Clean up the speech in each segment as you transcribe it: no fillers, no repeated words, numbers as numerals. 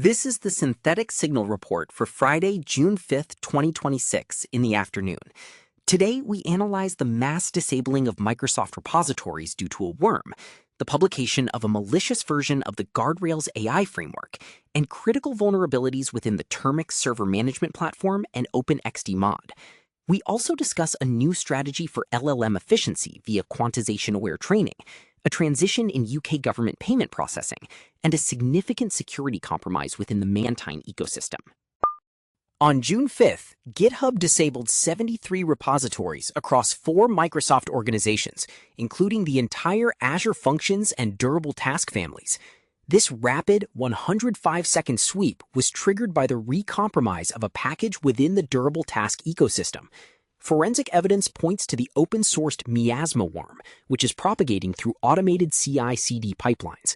This is the synthetic signal report for Friday, June 5th, 2026 in the afternoon. Today, we analyze the mass disabling of Microsoft repositories due to a worm, the publication of a malicious version of the Guardrails AI framework, and critical vulnerabilities within the Termix server management platform and Open XDMoD. We also discuss a new strategy for LLM efficiency via quantization-aware training, a transition in UK government payment processing, and a significant security compromise within the Mantine ecosystem. On June 5th, GitHub disabled 73 repositories across 4 Microsoft organizations, including the entire Azure Functions and Durable Task families. This rapid 105-second sweep was triggered by the recompromise of a package within the Durable Task ecosystem. Forensic evidence points to the open-sourced Miasma worm, which is propagating through automated CI/CD pipelines.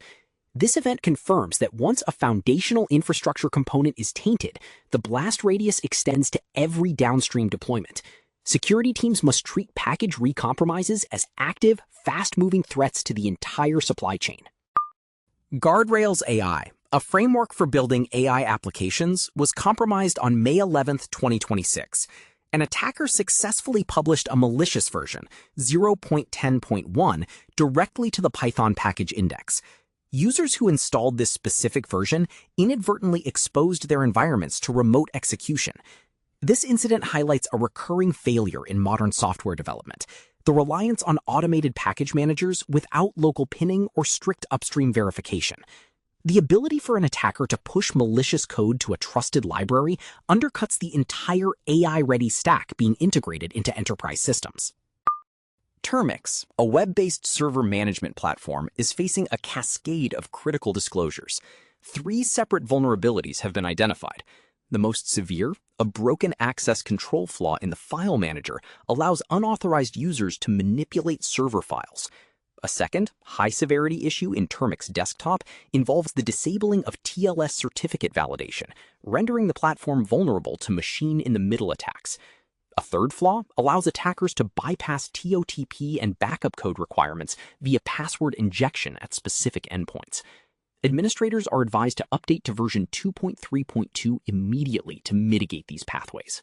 This event confirms that once a foundational infrastructure component is tainted, the blast radius extends to every downstream deployment. Security teams must treat package recompromises as active, fast-moving threats to the entire supply chain. Guardrails AI, a framework for building AI applications, was compromised on May 11, 2026. An attacker successfully published a malicious version, 0.10.1, directly to the Python package index. Users who installed this specific version inadvertently exposed their environments to remote execution. This incident highlights a recurring failure in modern software development: the reliance on automated package managers without local pinning or strict upstream verification. The ability for an attacker to push malicious code to a trusted library undercuts the entire AI-ready stack being integrated into enterprise systems. Termix, a web-based server management platform, is facing a cascade of critical disclosures. 3 separate vulnerabilities have been identified. The most severe, a broken access control flaw in the file manager, allows unauthorized users to manipulate server files. A second, high-severity issue in Termix Desktop involves the disabling of TLS certificate validation, rendering the platform vulnerable to machine-in-the-middle attacks. A third flaw allows attackers to bypass TOTP and backup code requirements via password injection at specific endpoints. Administrators are advised to update to version 2.3.2 immediately to mitigate these pathways.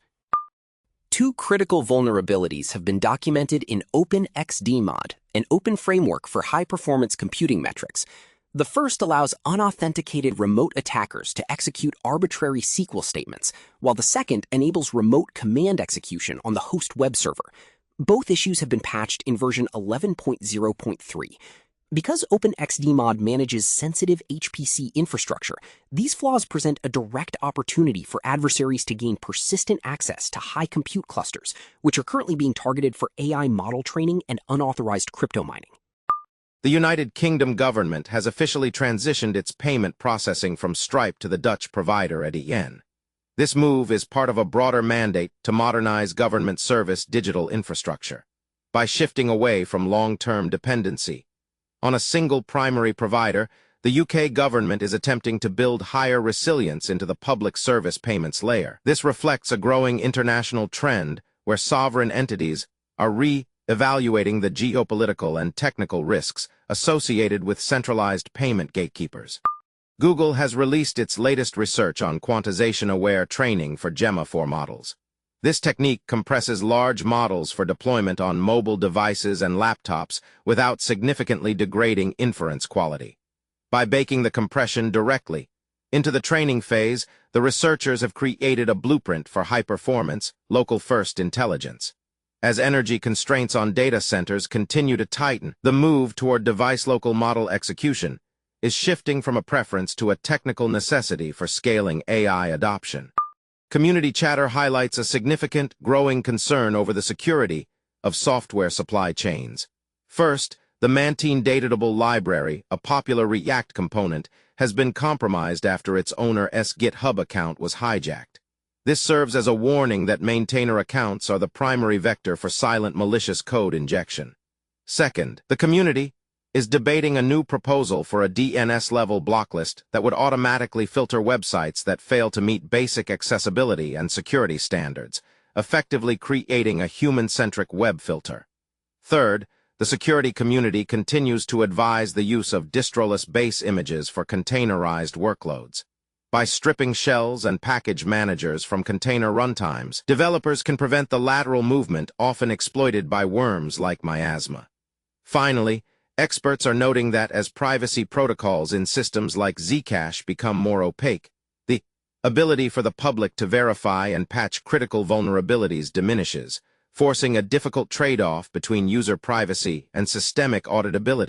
2 critical vulnerabilities have been documented in Open XDMoD, an open framework for high-performance computing metrics. The first allows unauthenticated remote attackers to execute arbitrary SQL statements, while the second enables remote command execution on the host web server. Both issues have been patched in version 11.0.3. Because OpenXDMoD manages sensitive HPC infrastructure, these flaws present a direct opportunity for adversaries to gain persistent access to high compute clusters, which are currently being targeted for AI model training and unauthorized crypto mining. The United Kingdom government has officially transitioned its payment processing from Stripe to the Dutch provider ADN. This move is part of a broader mandate to modernize government service digital infrastructure by shifting away from long-term dependency on a single primary provider. The UK government is attempting to build higher resilience into the public service payments layer. This reflects a growing international trend where sovereign entities are re-evaluating the geopolitical and technical risks associated with centralized payment gatekeepers. Google has released its latest research on quantization-aware training for Gemma 4 models. This technique compresses large models for deployment on mobile devices and laptops without significantly degrading inference quality. By baking the compression directly into the training phase, the researchers have created a blueprint for high-performance, local-first intelligence. As energy constraints on data centers continue to tighten, the move toward device-local model execution is shifting from a preference to a technical necessity for scaling AI adoption. Community chatter highlights a significant, growing concern over the security of software supply chains. First, the Mantine Datable library, a popular React component, has been compromised after its owner's GitHub account was hijacked. This serves as a warning that maintainer accounts are the primary vector for silent malicious code injection. Second, the community is debating a new proposal for a DNS-level blocklist that would automatically filter websites that fail to meet basic accessibility and security standards, effectively creating a human-centric web filter. Third, the security community continues to advise the use of distroless base images for containerized workloads. By stripping shells and package managers from container runtimes, developers can prevent the lateral movement often exploited by worms like Miasma. Finally, experts are noting that as privacy protocols in systems like Zcash become more opaque, the ability for the public to verify and patch critical vulnerabilities diminishes, forcing a difficult trade-off between user privacy and systemic auditability.